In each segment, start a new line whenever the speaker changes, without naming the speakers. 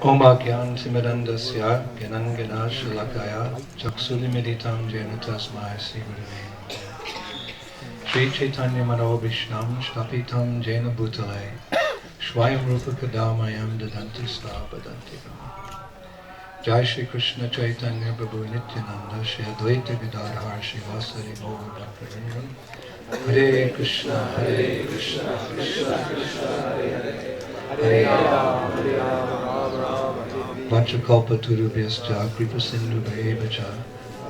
Oma Gyan Timidandasya Gyanangana Shalakaya Chaksulimeditam Jena Tasmai Sivadave Sri Chaitanya Mano Vishnam Shtapitam Jena Bhutale Shvayam Rupa Kadamayam Dadanti Badanti. Jai Shri Krishna Chaitanya Prabhu Nityananda Shri Advaita Gadadhar Shivasari Gaura Bhaktivinoda Hare Krishna Krishna Krishna Hare Hare Hare Rama Hare Rama Vanchakalpa Turubhyascha Kripa Sindhu Bhayevacha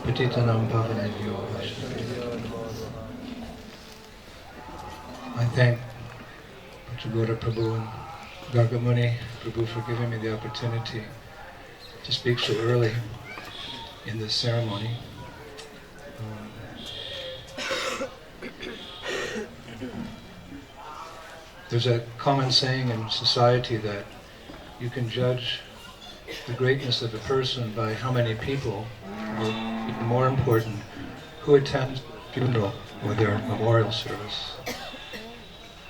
Patitanam Pavanebhyo Vaishnavibhyo. I thank Gaura Prabhu and Gargamuni Prabhu for giving me the opportunity to speak so early in this ceremony. There's a common saying in society that you can judge the greatness of a person by how many people, or even more important, who attends the funeral or their memorial service.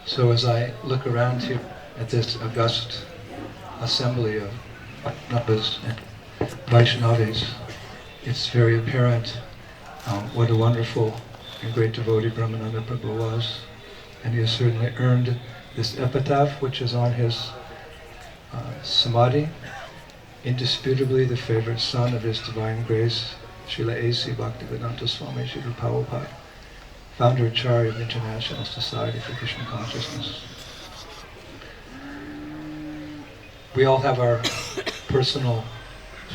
So as I look around here at this august assembly of Vaishnavas and Vaishnavis, it's very apparent what a wonderful and great devotee Brahmananda Prabhu was. And he has certainly earned this epitaph, which is on his samadhi. Indisputably the favorite son of His Divine Grace, Srila A.C. Bhaktivedanta Swami, Srila Prabhupada, founder Acharya of International Society for Krishna Consciousness. We all have our personal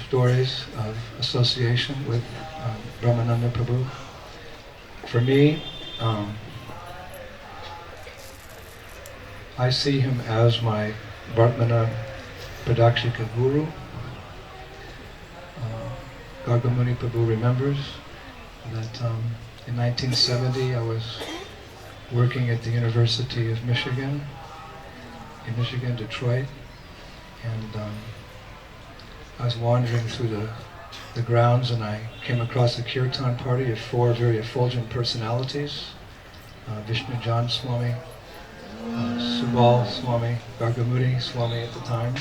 stories of association with Brahmananda Prabhu. For me, I see him as my Vartmana Pradakshika Guru. Gargamuni Prabhu remembers that in 1970 I was working at the University of Michigan, in Michigan, Detroit, and I was wandering through the grounds and I came across a kirtan party of four very effulgent personalities, Vishnu Jan Swami, Subal Swami, Gargamuni Swami at the time,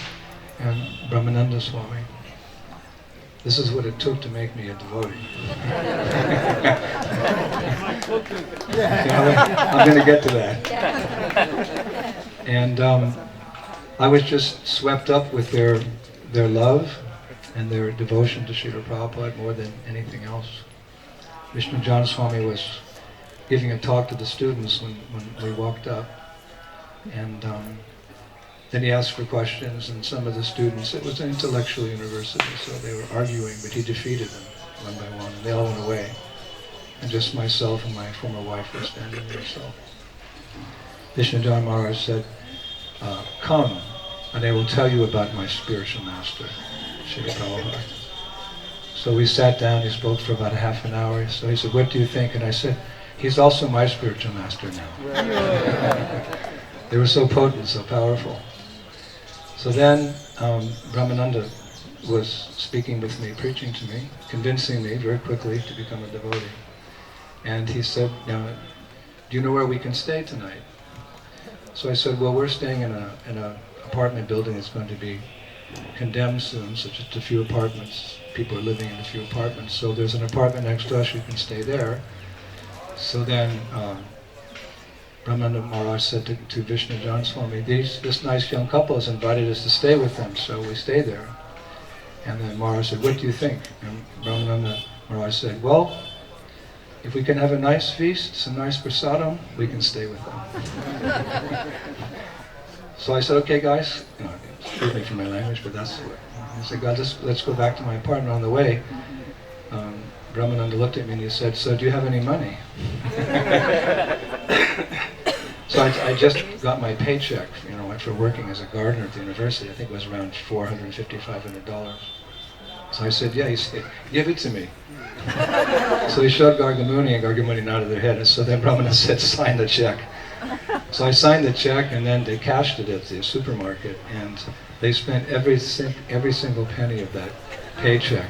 and Brahmananda Swami. This is what it took to make me a devotee. I'm going to get to that. And I was just swept up with their love and their devotion to Srila Prabhupada more than anything else. Vishnu Jan Swami was giving a talk to the students when we walked up. And then he asked for questions, and some of the students, it was an intellectual university, so they were arguing, but he defeated them one by one, and they all went away. And just myself and my former wife were standing there. So Vishnu Jan Maharaj said, come, and I will tell you about my spiritual master, Srila Prabhupada. So we sat down, he spoke for about a half an hour. So he said, what do you think? And I said, he's also my spiritual master now. They were so potent, so powerful. So then Brahmananda was speaking with me, preaching to me, convincing me very quickly to become a devotee. And he said, now, do you know where we can stay tonight? So I said, well, we're staying in an apartment building that's going to be condemned soon, so just a few apartments. People are living in a few apartments. So there's an apartment next to us, you can stay there. So then Brahmananda Maharaj said to Vishnu Jan Swami, this nice young couple has invited us to stay with them, so we stay there. And then Maharaj said, what do you think? And Brahmananda Maharaj said, well, if we can have a nice feast, some nice prasadam, we can stay with them. So I said, okay guys, excuse me for my language, but that's what. I said, God, let's go back to my apartment. On the way, Brahmananda looked at me and he said, so do you have any money? So I just got my paycheck, for working as a gardener at the university. I think it was around $450, $500. So I said, yeah. He said, give it to me. So he showed Gargamuni, and Gargamuni nodded their head. And so then Brahmananda said, sign the check. So I signed the check, and then they cashed it at the supermarket, and they spent every single penny of that paycheck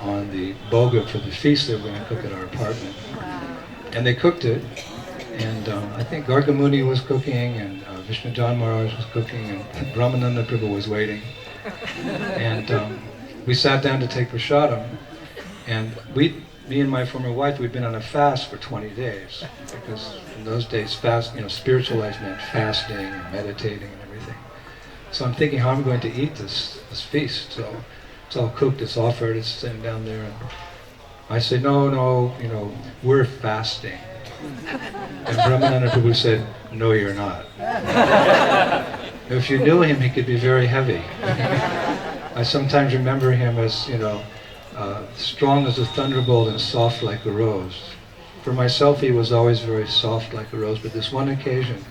on the boga for the feast they were going to cook at our apartment. And they cooked it, and I think Gargamuni was cooking, and Vishnu Jan Maharaj was cooking, and Brahmananda Prabhu was waiting. And we sat down to take prasadam, and me and my former wife, we'd been on a fast for 20 days, because in those days, spiritualized meant fasting and meditating and everything. So I'm thinking, how am I going to eat this feast? So it's all cooked, it's offered, it's sitting down there, and I said, no, we're fasting. And Brahmananda Prabhu said, no, you're not. If you knew him, he could be very heavy. I sometimes remember him as, strong as a thunderbolt and soft like a rose. For myself, he was always very soft like a rose, but this one occasion,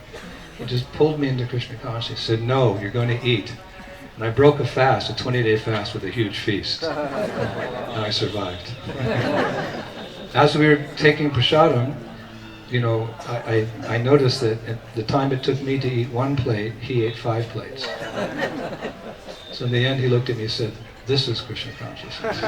he just pulled me into Krishna consciousness. He said, no, you're going to eat. And I broke a fast, a 20-day fast with a huge feast. And I survived. As we were taking prasadam, I noticed that at the time it took me to eat 1 plate, he ate 5 plates. So in the end, he looked at me and said, this is Krishna consciousness.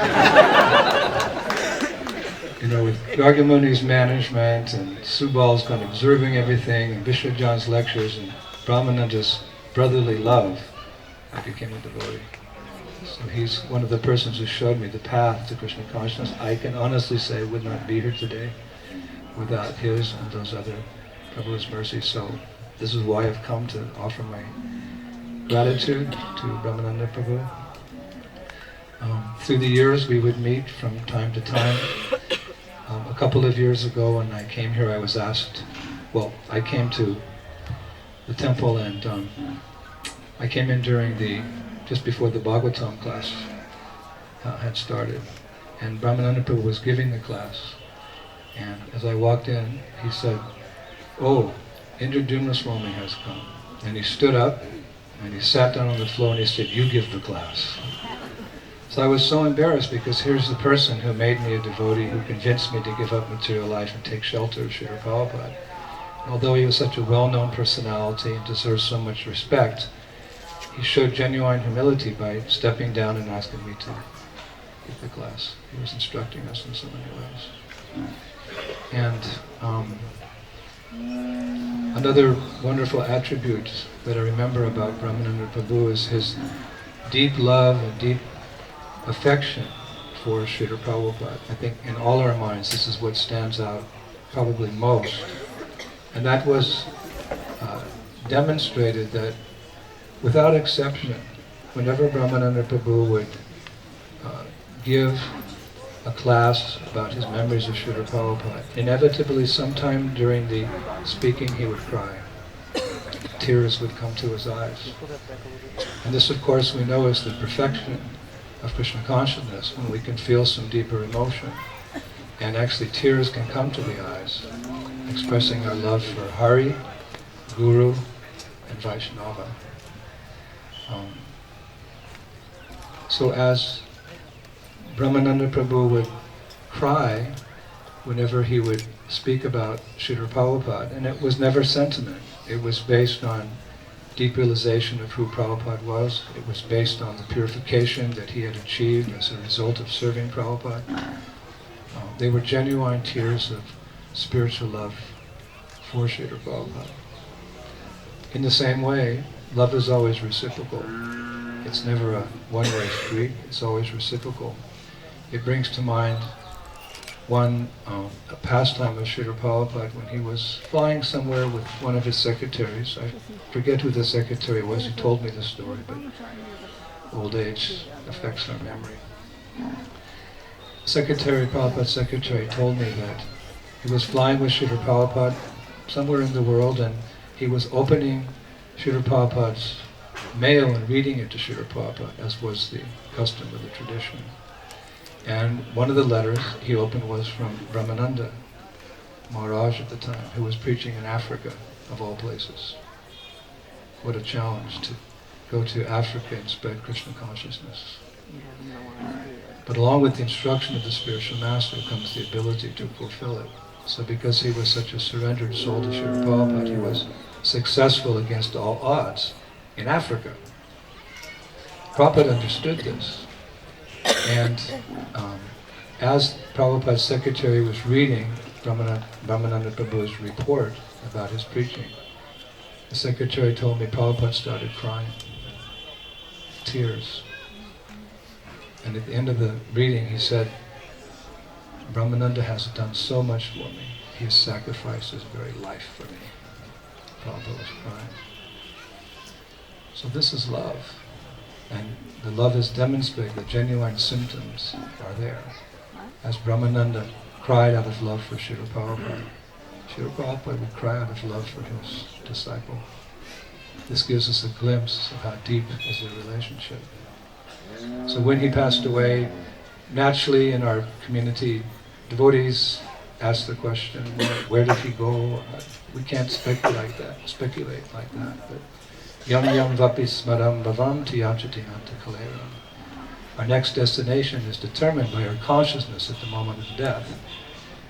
With Gargamuni's management and Subal's kind of observing everything, and Vishwajan's lectures, and Brahmananda's brotherly love, I became a devotee. So he's one of the persons who showed me the path to Krishna consciousness. I can honestly say I would not be here today without his and those other Prabhu's mercies. So this is why I've come to offer my gratitude to Brahmananda Prabhu. Through the years we would meet from time to time. A couple of years ago when I came here, I was asked, I came to the temple, and I came in just before the Bhagavatam class had started, and Brahmananda Prabhu was giving the class. And as I walked in, he said, oh, Indradyumna Swami has come. And he stood up, and he sat down on the floor, and he said, you give the class. So I was so embarrassed, because here's the person who made me a devotee, who convinced me to give up material life and take shelter of Srila Prabhupada. Although he was such a well-known personality and deserves so much respect, he showed genuine humility by stepping down and asking me to give the class. He was instructing us in so many ways. And another wonderful attribute that I remember about Brahmananda Prabhu is his deep love and deep affection for Srila Prabhupada. I think in all our minds this is what stands out probably most. And that was demonstrated that without exception, whenever Brahmananda Prabhu would give a class about his memories of Srila Prabhupada, inevitably sometime during the speaking he would cry. Tears would come to his eyes. And this, of course, we know is the perfection of Krishna consciousness, when we can feel some deeper emotion. And actually tears can come to the eyes, expressing our love for Hari, Guru, and Vaishnava. So as Brahmananda Prabhu would cry whenever he would speak about Srila Prabhupada, and it was never sentiment. It was based on deep realization of who Prabhupada was. It was based on the purification that he had achieved as a result of serving Prabhupada. They were genuine tears of spiritual love for Srila Prabhupada. In the same way, love is always reciprocal. It's never a one-way street, it's always reciprocal. It brings to mind a pastime of Srila Prabhupada when he was flying somewhere with one of his secretaries. I forget who the secretary was, he told me the story, but old age affects our memory. Prabhupada's secretary told me that he was flying with Srila Prabhupada somewhere in the world, and he was opening Srila Prabhupada's mail and reading it to Srila Prabhupada, as was the custom of the tradition. And one of the letters he opened was from Brahmananda, Maharaj at the time, who was preaching in Africa, of all places. What a challenge to go to Africa and spread Krishna consciousness. But along with the instruction of the spiritual master comes the ability to fulfill it. So because he was such a surrendered soul to Srila Prabhupada, he was successful against all odds in Africa. Prabhupada understood this. And as Prabhupada's secretary was reading Brahmananda Prabhu's report about his preaching, the secretary told me Prabhupada started crying. tears. And at the end of the reading he said, Brahmananda has done so much for me. He has sacrificed his very life for me. Prabhupada was crying. So this is love. And the love is demonstrated, the genuine symptoms are there. As Brahmananda cried out of love for Srila Prabhupada, Srila Prabhupada would cry out of love for his disciple. This gives us a glimpse of how deep is their relationship. So when he passed away, naturally in our community, devotees ask the question, where did he go? We can't speculate like that. But yam yam vapi smaram bhavam tiyachatinanta kaleram. Our next destination is determined by our consciousness at the moment of death.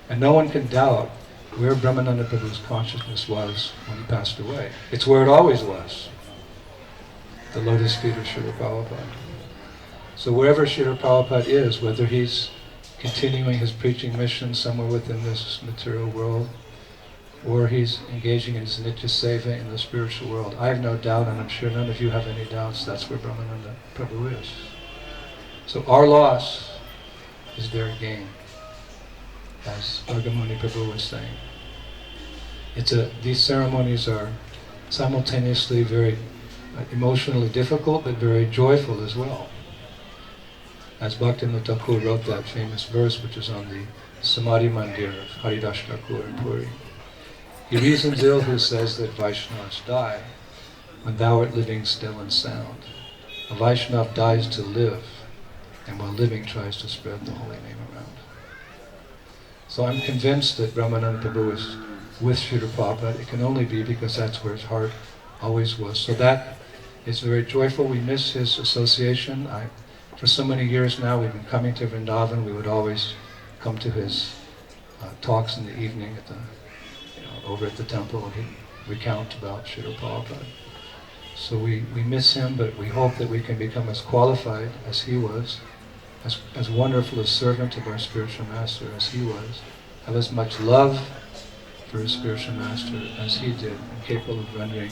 And no one can doubt where Brahmananda Prabhu's consciousness was when he passed away. It's where it always was. The lotus feet of Srila Prabhupada. So wherever Srila Prabhupada is, whether he's continuing his preaching mission somewhere within this material world, or he's engaging in his nitya seva in the spiritual world, I have no doubt, and I'm sure none of you have any doubts, that's where Brahmananda Prabhu is. So our loss is their gain, as Bhargamuni Prabhu was saying. These ceremonies are simultaneously very emotionally difficult, but very joyful as well. As Bhaktivinoda Thakur wrote that famous verse, which is on the Samadhi Mandir of Haridas Thakur in Puri. He reasons ill who says that Vaishnavas die when thou art living still and sound. A Vaishnav dies to live, and while living tries to spread the holy name around. So I'm convinced that Brahmananda Prabhu is with Srila Prabhupada. It can only be because that's where his heart always was. So that is very joyful. We miss his association. For so many years now we've been coming to Vrindavan. We would always come to his talks in the evening at over at the temple, and he'd recount about Srila Prabhupada. So we miss him, but we hope that we can become as qualified as he was, as wonderful a servant of our spiritual master as he was, have as much love for his spiritual master as he did, and capable of rendering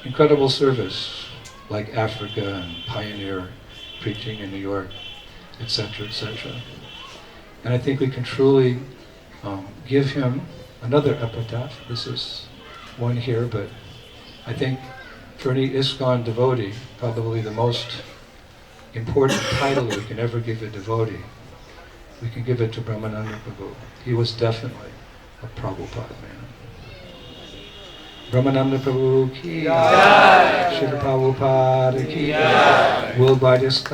incredible service like Africa and pioneer preaching in New York, etc., etc. And I think we can truly give him another epitaph. This is one here, but I think for any ISKCON devotee, probably the most important title we can ever give a devotee, we can give it to Brahmananda Prabhu. He was definitely a Prabhupada man. Brahmananda Prabhu ki jai, Srila Prabhupada ki jai, worldwide ISKCON.